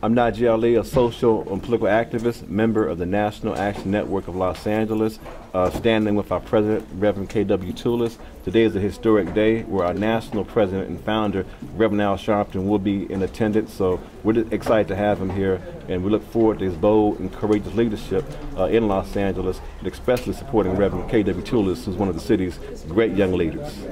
I'm Najee Ali, a social and political activist, member of the National Action Network of Los Angeles, standing with our president, Reverend K.W. Toulis. Today is a historic day where our national president and founder, Reverend Al Sharpton, will be in attendance. So we're excited to have him here, and we look forward to his bold and courageous leadership in Los Angeles, and especially supporting Reverend K.W. Toulis, who's one of the city's great young leaders.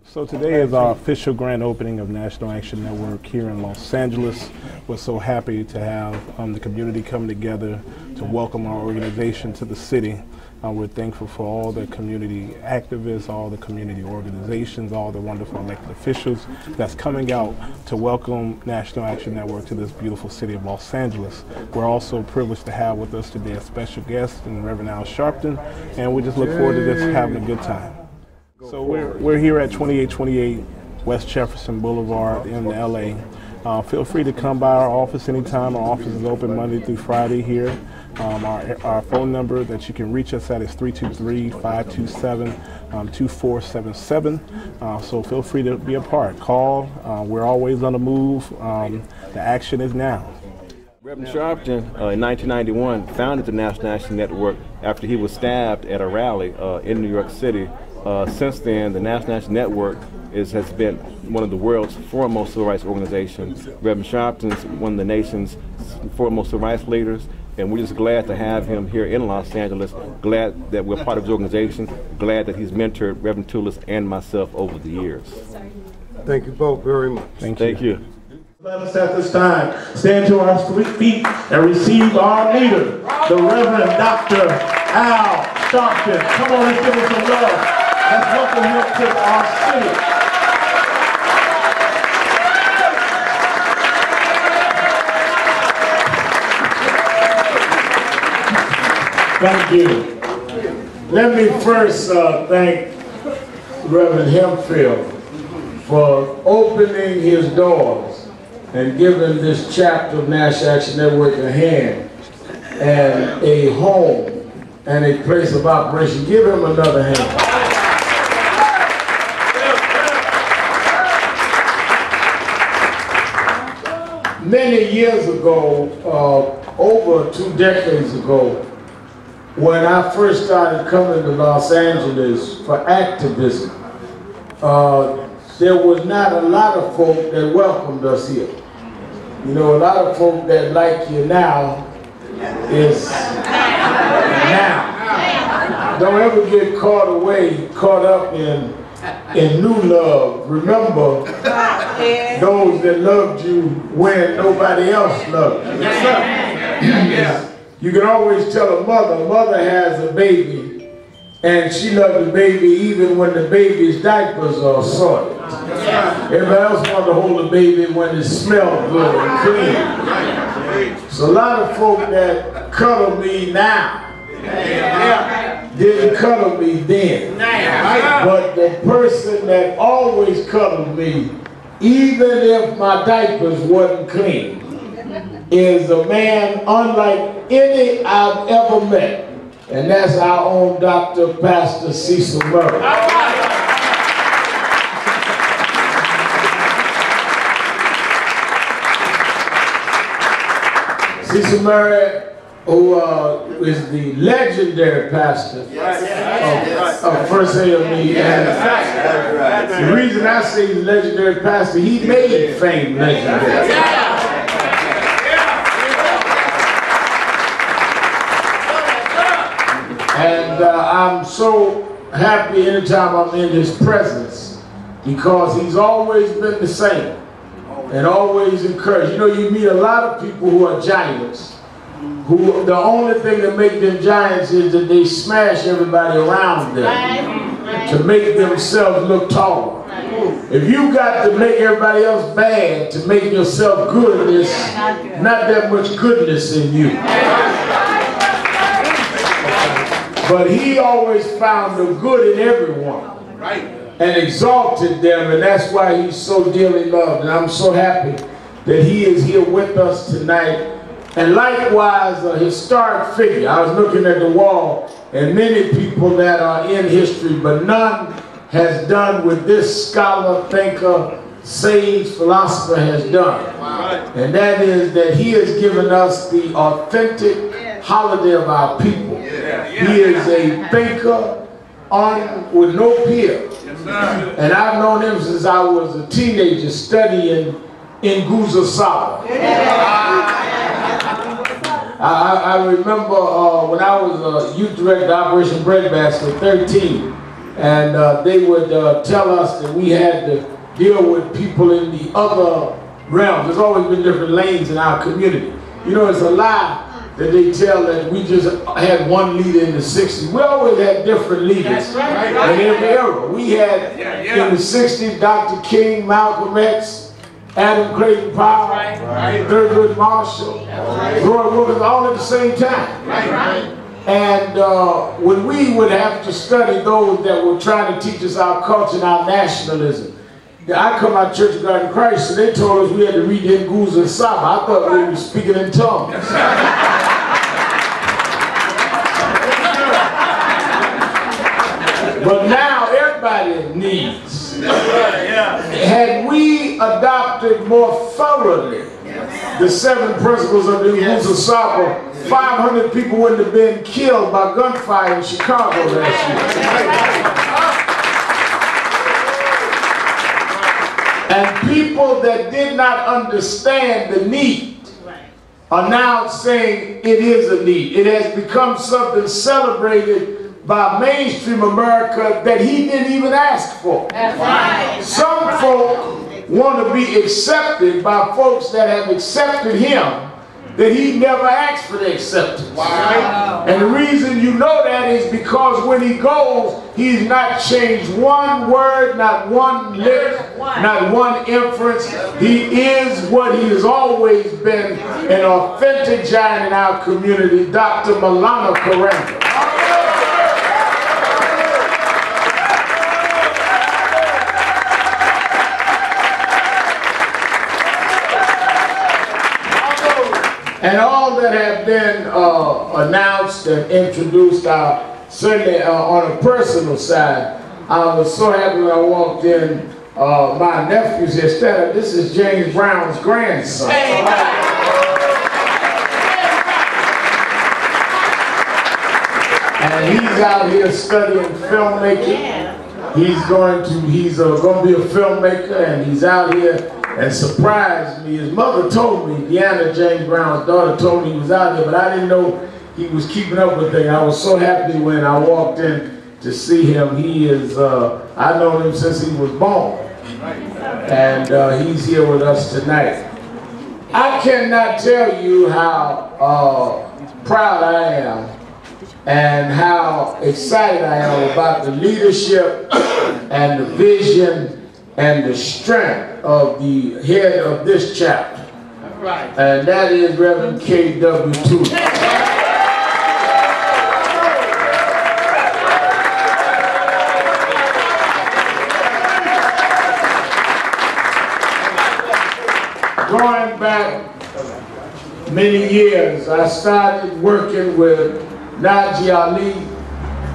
So today is our official grand opening of National Action Network here in Los Angeles. We're so happy to have the community come together to welcome our organization to the city. We're thankful for all the community activists, all the community organizations, all the wonderful elected officials that's coming out to welcome National Action Network to this beautiful city of Los Angeles. We're also privileged to have with us today a special guest, Reverend Al Sharpton, and we just look forward to just having a good time. So we're here at 2828 West Jefferson Boulevard in LA. Feel free to come by our office anytime. Our office is open Monday through Friday here. Our phone number that you can reach us at is 323-527-2477. So feel free to be a part. Call. We're always on the move. The action is now. Reverend Sharpton, in 1991, founded the National Action Network after he was stabbed at a rally in New York City. Since then, the National Action Network has been one of the world's foremost civil rights organizations. Reverend Sharpton's one of the nation's foremost civil rights leaders, and we're just glad to have him here in Los Angeles, glad that we're part of his organization, glad that he's mentored Reverend Toulis and myself over the years. Thank you both very much. Thank you. Let us at this time stand to our feet and receive our leader, the Reverend Dr. Al Sharpton. Come on, let's give him some love. Let's welcome him to our city. Thank you. Let me first thank Reverend Hempfield for opening his doors and giving this chapter of National Action Network a hand and a home and a place of operation. Give him another hand. Many years ago, over 2 decades ago, when I first started coming to Los Angeles for activism, there was not a lot of folk that welcomed us here. You know, a lot of folk that like you now is now. Don't ever get caught up in new love. Remember those that loved you when nobody else loved you. You can always tell a mother has a baby, and she loves the baby even when the baby's diapers are soiled. Everybody else wants to hold the baby when it smells good and clean. So a lot of folk that cuddle me now didn't cuddle me then. But the person that always cuddled me, even if my diapers wasn't clean, is a man unlike any I've ever met. And that's our own Dr. Pastor Cecil Murray. Cecil Murray, who is the legendary pastor of First AME. And the reason I say he's a legendary pastor, he made fame legendary. And I'm so happy anytime I'm in his presence because he's always been the same and always encouraged. You know, you meet a lot of people who are giants, who the only thing that makes them giants is that they smash everybody around them to make themselves look taller. If you got to make everybody else bad to make yourself good, there's not that much goodness in you. But he always found the good in everyone and exalted them, and that's why he's so dearly loved. And I'm so happy that he is here with us tonight. And likewise, a historic figure. I was looking at the wall, and many people that are in history, but none has done with this scholar, thinker, sage philosopher has done. And that is that he has given us the authentic holiday of our people. He is a thinker with no peer. And I've known him since I was a teenager studying in Saba. I remember when I was a youth director, Operation Breadbasket, 13, and they would tell us that we had to deal with people in the other realms. There's always been different lanes in our community. You know, it's a lie that they tell that we just had one leader in the 60s. We always had different leaders in every era. We had in the 60s Dr. King, Malcolm X, Adam Clayton Powell, Thurgood Marshall, Roy Wilkins, all at the same time. And when we would have to study those that were trying to teach us our culture and our nationalism, I come out of Church of God in Christ, and they told us we had to read Nguza Saba. I thought we were speaking in tongues. But now everybody needs. Had we adopted more thoroughly the 7 principles of the Nguza Saba, 500 people wouldn't have been killed by gunfire in Chicago last year. And people that did not understand the need are now saying it is a need. It has become something celebrated by mainstream America that he didn't even ask for. Some folk want to be accepted by folks that have accepted him that he never asked for the acceptance. And the reason you know that is because when he goes, he's not changed one word, not one lick, not one inference. He is what he has always been, an authentic giant in our community, Dr. Malana Karanga. And all that have been announced and introduced, certainly on a personal side, I was so happy when I walked in. My nephews here, this is James Brown's grandson. And he's out here studying filmmaking. He's going to be a filmmaker, and he's out here. And surprised me. His mother told me, Deanna, James Brown's daughter, told me he was out there, but I didn't know he was keeping up with things. I was so happy when I walked in to see him. He is, I've known him since he was born. And he's here with us tonight. I cannot tell you how proud I am and how excited I am about the leadership and the vision and the strength of the head of this chapter. And that is Reverend K.W. Going back many years, I started working with Najee Ali.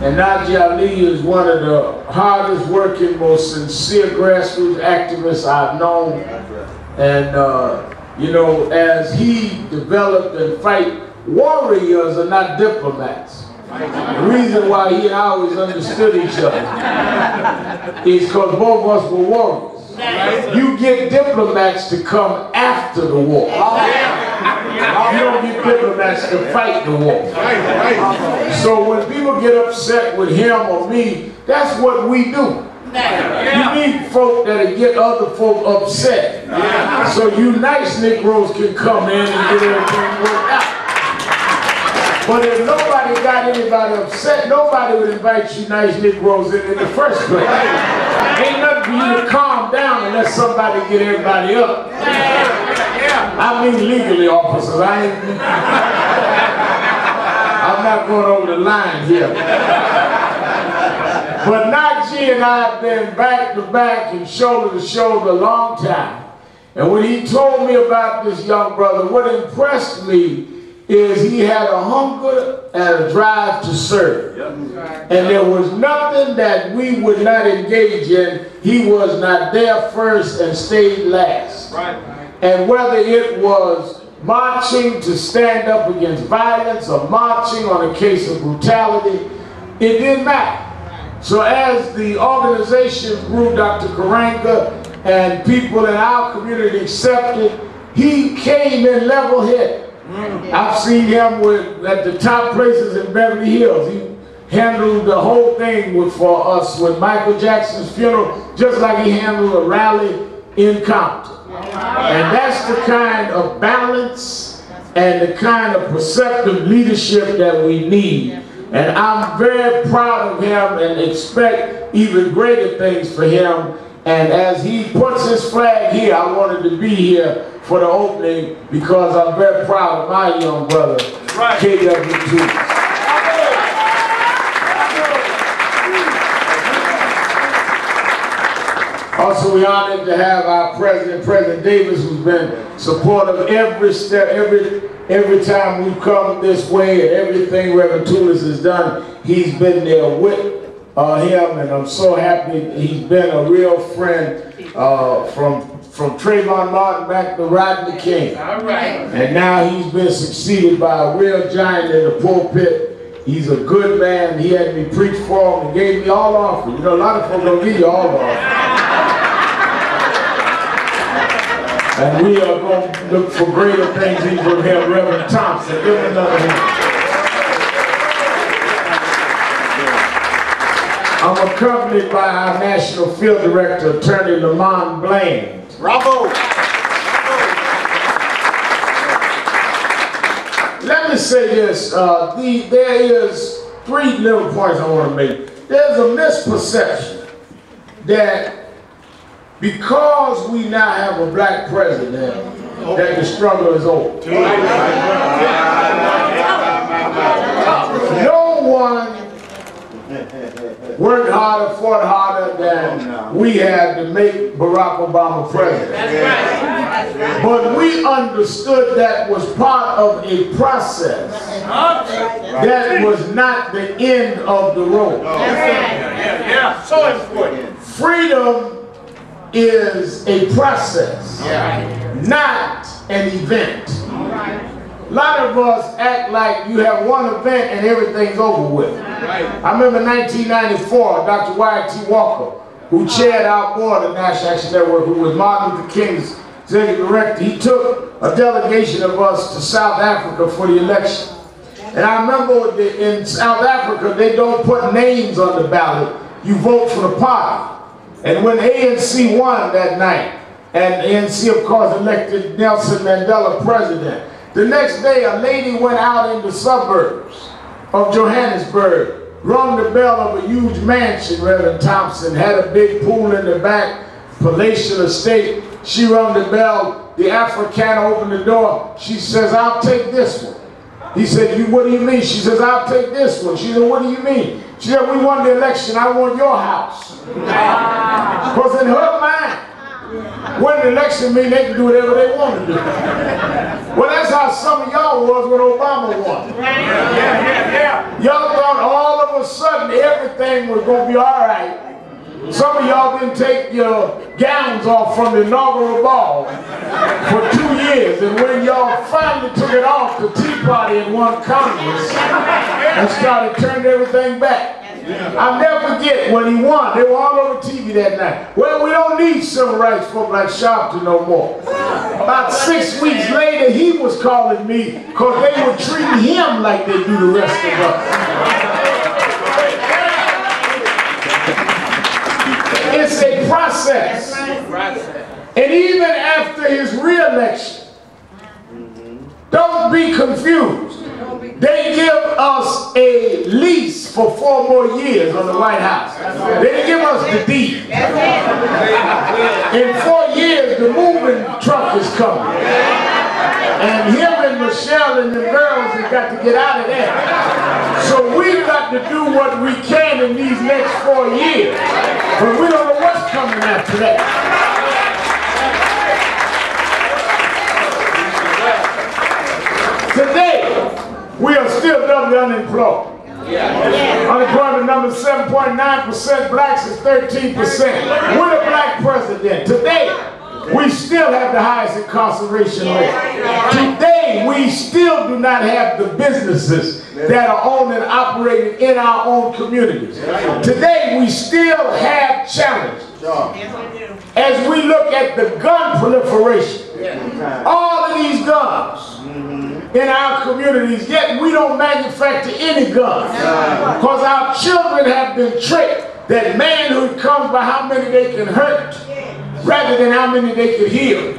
And Najee Ali is one of the hardest working, most sincere grassroots activists I've known. And you know, as he developed and fight, warriors are not diplomats. The reason why he and I always understood each other is because both of us were warriors. You get diplomats to come after the war. You don't get diplomats to fight the war. So when people get upset with him or me, that's what we do. You need folk that'll get other folk upset. So you nice Negroes can come in and get everything worked out. But if nobody got anybody upset, nobody would invite you nice Negroes in the first place. Ain't nothing for you to calm down unless somebody get everybody up. I mean legally, officers. I'm not going over the line here. But Najee and I have been back to back and shoulder to shoulder a long time. And when he told me about this young brother, what impressed me is he had a hunger and a drive to serve. And there was nothing that we would not engage in. He was not there first and stayed last. And whether it was marching to stand up against violence or marching on a case of brutality, it didn't matter. So as the organization grew, Dr. Karanga and people in our community accepted, he came in level-headed. I've seen him at the top places in Beverly Hills. He handled the whole thing for us with Michael Jackson's funeral, just like he handled a rally in Compton. And that's the kind of balance and the kind of perceptive leadership that we need. And I'm very proud of him and expect even greater things for him. And as he puts his flag here, I wanted to be here for the opening because I'm very proud of my young brother, KW2. Also, we're honored to have our president, President Davis, who's been supportive every step, every time we've come this way, and everything Reverend Tulis has done, he's been there with him, and I'm so happy. He's been a real friend from Trayvon Martin back to Rodney King. And now he's been succeeded by a real giant in the pulpit. He's a good man. He had me preach for him and gave me all offers. You know, a lot of folks don't give you all offers. And we are going to look for greater things even from him, Reverend Thompson. Give him another hand. I'm accompanied by our National Field Director, Attorney Lamont Bland. Bravo! Let me say this. There is three little points I want to make. There's a misperception that because we now have a black president, that the struggle is over. No one worked harder, fought harder than we have to make Barack Obama president. But we understood that was part of a process. That was not the end of the road. So important. Freedom is a process, not an event. A lot of us act like you have one event and everything's over with. I remember 1994, Dr. Y.T. Walker, who chaired our board of National Action Network, who was Martin Luther King's executive director, he took a delegation of us to South Africa for the election. And I remember in South Africa, they don't put names on the ballot. You vote for the party. And when ANC won that night, and ANC of course elected Nelson Mandela president, the next day a lady went out in the suburbs of Johannesburg, rung the bell of a huge mansion, Reverend Thompson, had a big pool in the back, palatial estate. She rung the bell, the Afrikaner opened the door, she says, "I'll take this one." He said, "What do you mean?" She says, "I'll take this one." She said, "What do you mean?" She said, "We won the election, I want your house." Because in her mind, winning the election means they can do whatever they want to do. Well, that's how some of y'all was when Obama won. Y'all thought all of a sudden everything was going to be all right. Some of y'all didn't take your gowns off from the inaugural ball for 2 years, and when y'all finally took it off, the Tea Party had won Congress and started turning everything back. I'll never forget when he won. They were all over TV that night. Well, we don't need civil rights folk like Sharpton no more. About 6 weeks later, he was calling me because they were treating him like they do the rest of us. It's a process. And even after his re-election, don't be confused. They give us a lease for 4 more years on the White House. They didn't give us the deed. In 4 years, the moving truck is coming. And him and Michelle and the girls have got to get out of there. So we've got to do what we can in these next 4 years. But we don't know what's coming after that. Today, unemployed. Unemployment number is 7.9%, blacks is 13%. With a black president, today we still have the highest incarceration rate. Today we still do not have the businesses that are owned and operated in our own communities. Today we still have challenges. As we look at the gun proliferation, all of these guns in our communities, yet we don't manufacture any guns because our children have been tricked that manhood comes by how many they can hurt rather than how many they can heal.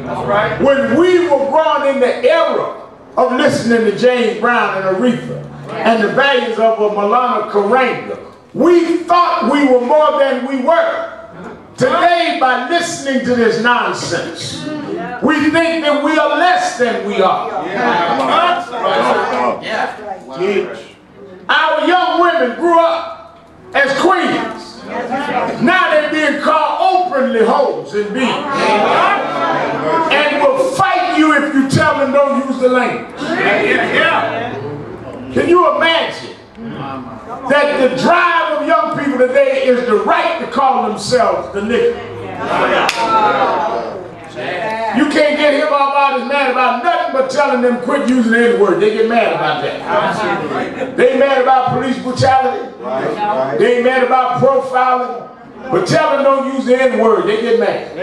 When we were growing in the era of listening to James Brown and Aretha and the values of a Malana Karanga, we thought we were more than we were. Today, by listening to this nonsense, we think that we are less than we are. Our young women grew up as queens. Now they're being called openly hoes and beings. And will fight you if you tell them don't use the language. Can you imagine that the drive of young people today is the right to call themselves the nigger? You can't get him all his mad about nothing but telling them quit using the N-word. They get mad about that. They mad about police brutality. They mad about profiling. But tell them don't use the N-word. They get mad.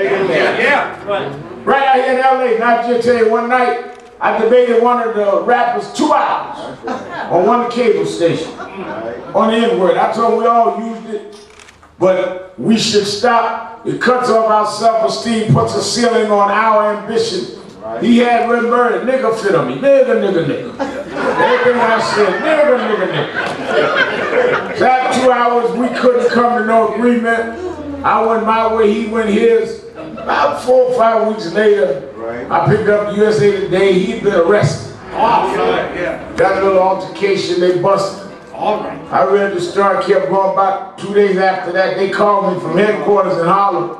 Right out here in LA, not just tell you, one night I debated one of the rappers 2 hours on one cable station on the N-word. I told him we all used it, but we should stop. It cuts off our self-esteem, puts a ceiling on our ambition. He had Red Bird, nigga fit on me. Nigga, nigga, nigga. Everything I said, nigga, nigga, nigga. So after 2 hours, we couldn't come to no agreement. I went my way, he went his. About 4 or 5 weeks later, I picked up USA Today. He'd been arrested. Got a little altercation, they busted him. I read the story, kept going. About 2 days after that, they called me from headquarters in Harlem.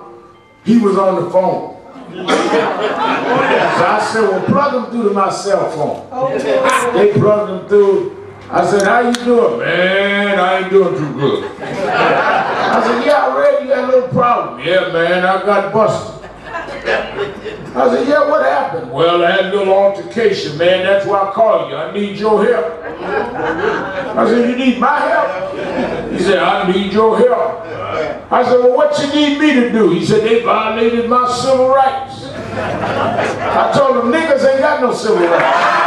He was on the phone. So I said, well, plug him through to my cell phone. They plugged him through. I said, how you doing? Man, I ain't doing too good. I said, yeah, I read you had a little problem. Yeah, man, I got busted. I said, yeah, what happened? Well, I had a little altercation, man. That's why I called you. I need your help. I said, you need my help? He said, I need your help. I said, well, what you need me to do? He said, they violated my civil rights. I told him, niggas ain't got no civil rights.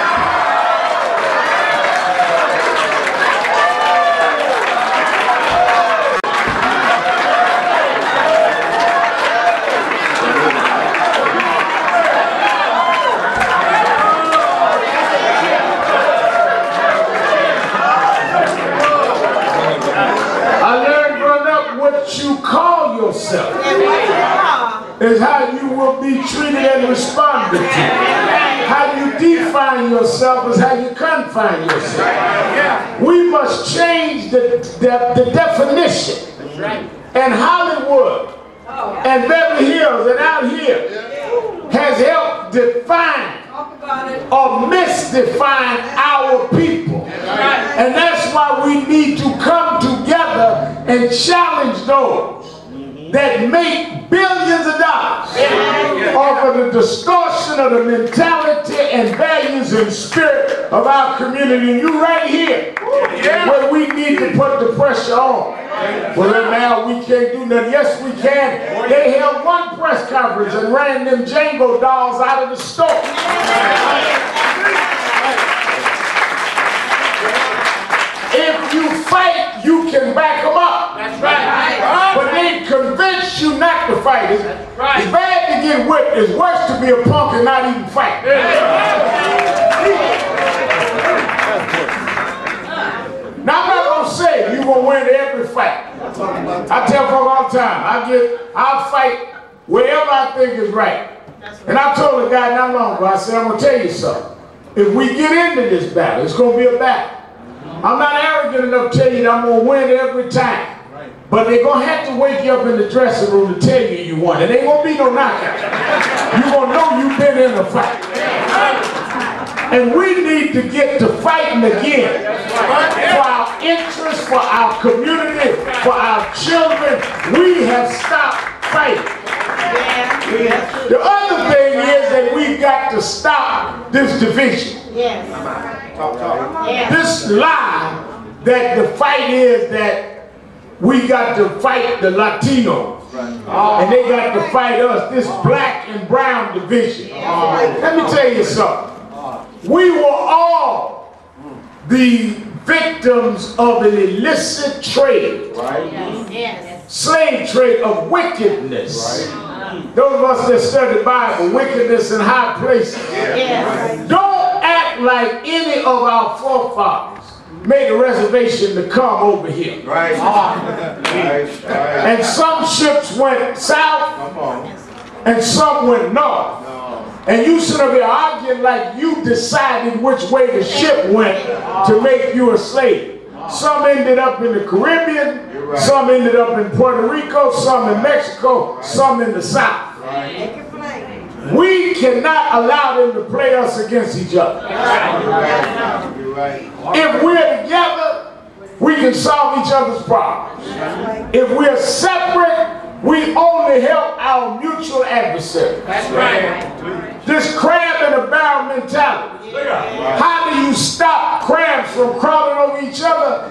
Is how you will be treated and responded to. How you define yourself is how you confine yourself. We must change the definition. And Hollywood and Beverly Hills and out here has helped define or misdefine our people. And that's why we need to come together and challenge those that make billions of dollars off of the distortion of the mentality and values and spirit of our community. And you right here, where we need to put the pressure on. Well, now we can't do nothing. Yes, we can. They held one press conference and ran them Django dolls out of the store. If you fight, you can back them up. That's right. But they convince you not to fight. It's bad to get whipped. It's worse to be a punk and not even fight. Now, I'm not going to say you're going to win every fight. I tell folks all the time, I'll fight wherever I think is right. And I told a guy not long ago, I said, I'm going to tell you something. If we get into this battle, it's going to be a battle. I'm not arrogant enough to tell you that I'm going to win every time. But they're going to have to wake you up in the dressing room to tell you you won. It ain't going to be no knockout. You're going to know you've been in a fight. And we need to get to fighting again for our interests, for our community, for our children. We have stopped fighting. The other thing is that we've got to stop this division. This lie that the fight is that we got to fight the Latinos. And they got to fight us, this black and brown division. Let me tell you something. We were all the victims of an illicit trade, slave trade of wickedness. Those of us that study the Bible, wickedness in high places. Don't act like any of our forefathers made a reservation to come over here. And some ships went south and some went north. And you should have been arguing like you decided which way the ship went to make you a slave. Some ended up in the Caribbean, some ended up in Puerto Rico, some in Mexico, some in the South. We cannot allow them to play us against each other. If we're together, we can solve each other's problems. If we're separate, we only help our mutual adversary. This crab in a barrel mentality. How do you stop crabs from crawling over each other?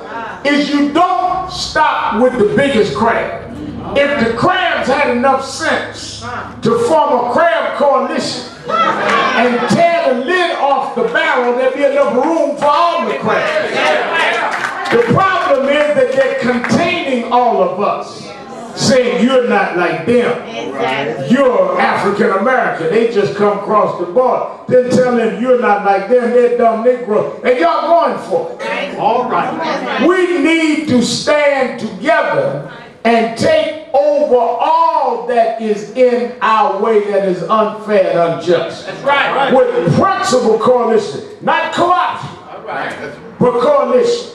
Is you don't stop with the biggest crab. If the crabs had enough sense to form a crab coalition and tear the lid off the barrel, there'd be enough room for all the crabs. The problem is that they're containing all of us, saying you're not like them. You're African American. They just come across the border. Then tell them you're not like them. They're dumb Negro. And y'all going for it. All right. We need to stand together and take over all that is in our way that is unfair and unjust. That's right. With principle coalition, not co-option, but coalition.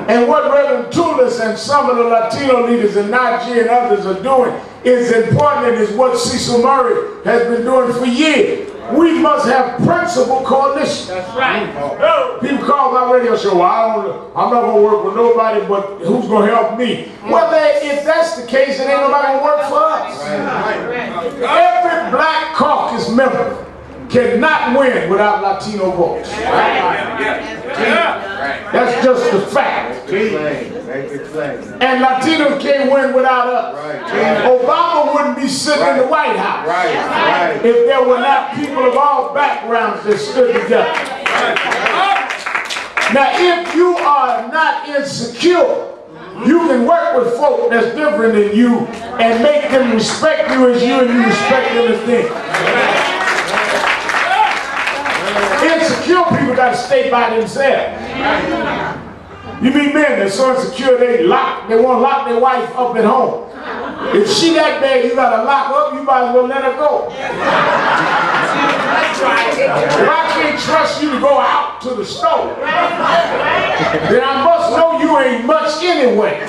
And what Reverend Tulis and some of the Latino leaders and Najee and others are doing is important, and is what Cecil Murray has been doing for years. We must have principle coalition. That's right. People call my radio show, well, I'm not going to work with nobody, but who's going to help me? Well, if that's the case, it ain't nobody going to work for us. Every black caucus member cannot win without Latino votes. That's just the fact. And Latinos can't win without us. Obama wouldn't be sitting in the White House if there were not people of all backgrounds that stood together. Now, if you are not insecure, you can work with folk that's different than you and make them respect you as you and you respect them as them. Insecure people got to stay by themselves. You mean men that's so insecure they want to lock their wife up at home. If she that bad you got to lock up, you might as well let her go. If I can't trust you to go out to the store, then I must know you ain't much anyway.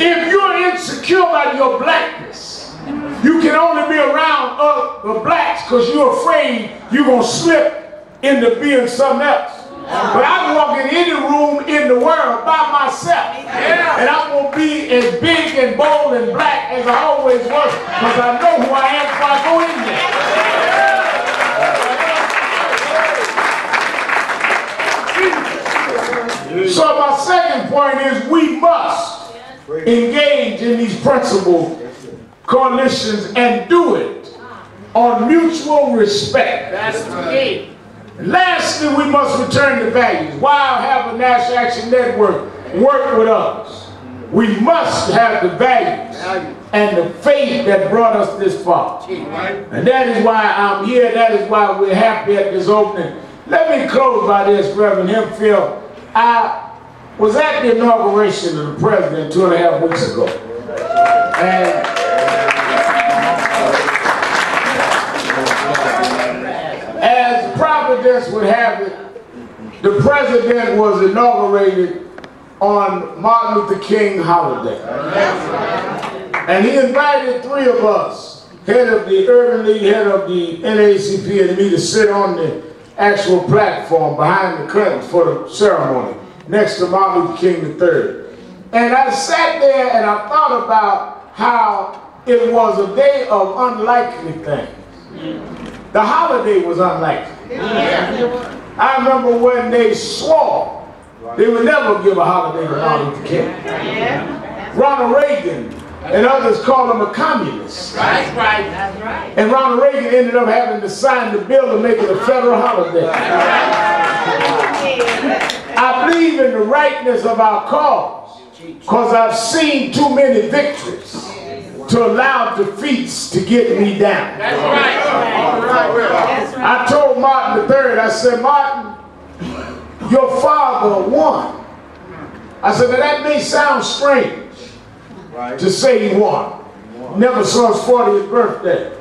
If you're insecure about your blackness, you can only be around other blacks because you're afraid you're going to slip into being something else. But I can walk in any room in the world by myself, and I'm going to be as big and bold and black as I always was because I know who I am before I go in there. So my second point is we must engage in these principle coalitions and do it on mutual respect. That's the key. Lastly, we must return to values. Why have a National Action Network work with us? We must have the values and the faith that brought us this far. And that is why I'm here. That is why we're happy at this opening. Let me close by this, Reverend Hempfield. I was at the inauguration of the president 2.5 weeks ago. And as Providence would have it, the president was inaugurated on Martin Luther King holiday. And he invited 3 of us, head of the Urban League, head of the NAACP, and me to sit on the actual platform behind the curtains for the ceremony, next to Martin Luther King III. And I sat there and I thought about how it was a day of unlikely things. The holiday was unlikely. I remember when they swore they would never give a holiday to Martin Luther King. Ronald Reagan and others called him a communist. That's right. That's right. And Ronald Reagan ended up having to sign the bill to make it a federal holiday. I believe in the rightness of our cause because I've seen too many victories to allow defeats to get me down. That's right. I told Martin III, I said, Martin, your father won. I said, now that may sound strange to say he won. Never saw his 40th birthday.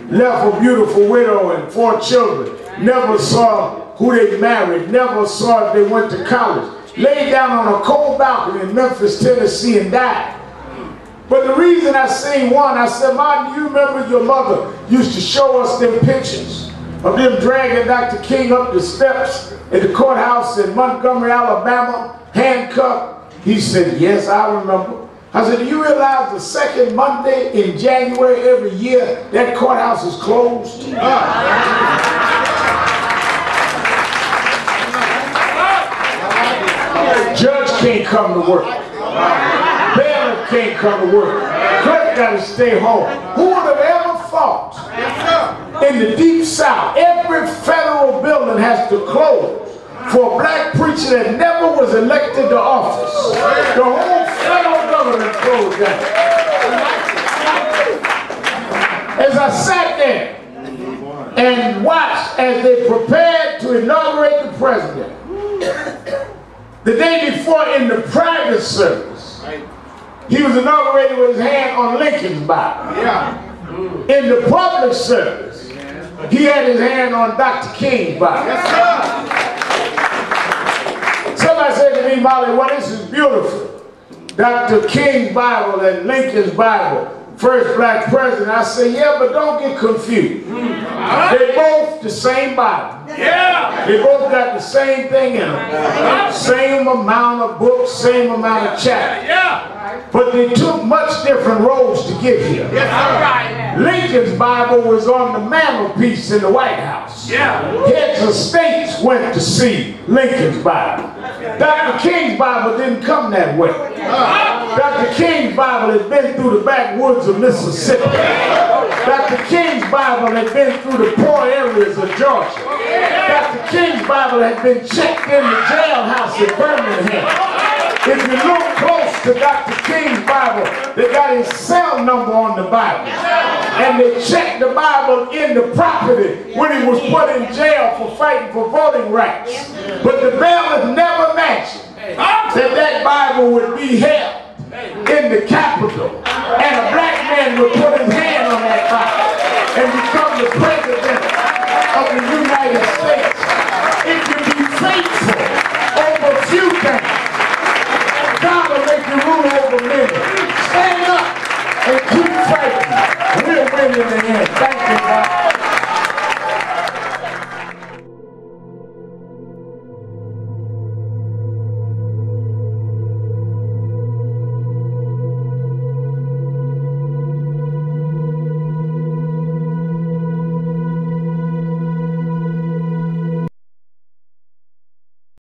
Left a beautiful widow and 4 children. Never saw who they married. Never saw if they went to college. Laid down on a cold balcony in Memphis, Tennessee and died. But the reason I say won, I said, Martin, do you remember your mother used to show us them pictures of them dragging Dr. King up the steps at the courthouse in Montgomery, Alabama, handcuffed? He said, yes, I remember. I said, do you realize the second Monday in January every year, that courthouse is closed? Judge can't come to work. Bailiff can't come to work. Clerk got to stay home. Who would have ever thought in the Deep South, every federal building has to close for a black preacher that never was elected to office? The whole federal government closed down. As I sat there and watched as they prepared to inaugurate the president, the day before in the private service, he was inaugurated with his hand on Lincoln's Bible. In the public service, he had his hand on Dr. King's Bible. Somebody said to me, Molly, well, this is beautiful. Dr. King's Bible and Lincoln's Bible, first black president. I said, yeah, but don't get confused. They both the same Bible. They both got the same thing in them. Same amount of books, same amount of chapters. But they took much different roads to get here. Lincoln's Bible was on the mantelpiece in the White House. Heads of states went to see Lincoln's Bible. Dr. King's Bible didn't come that way. Dr. King's Bible had been through the backwoods of Mississippi. Dr. King's Bible had been through the poor areas of Georgia. Dr. King's Bible had been checked in the jailhouse in Birmingham. If you look close to Dr. King's Bible, they got his cell number on the Bible. And they checked the Bible in the property when he was put in jail for fighting for voting rights. But the bailiff never mentioned that Bible would be held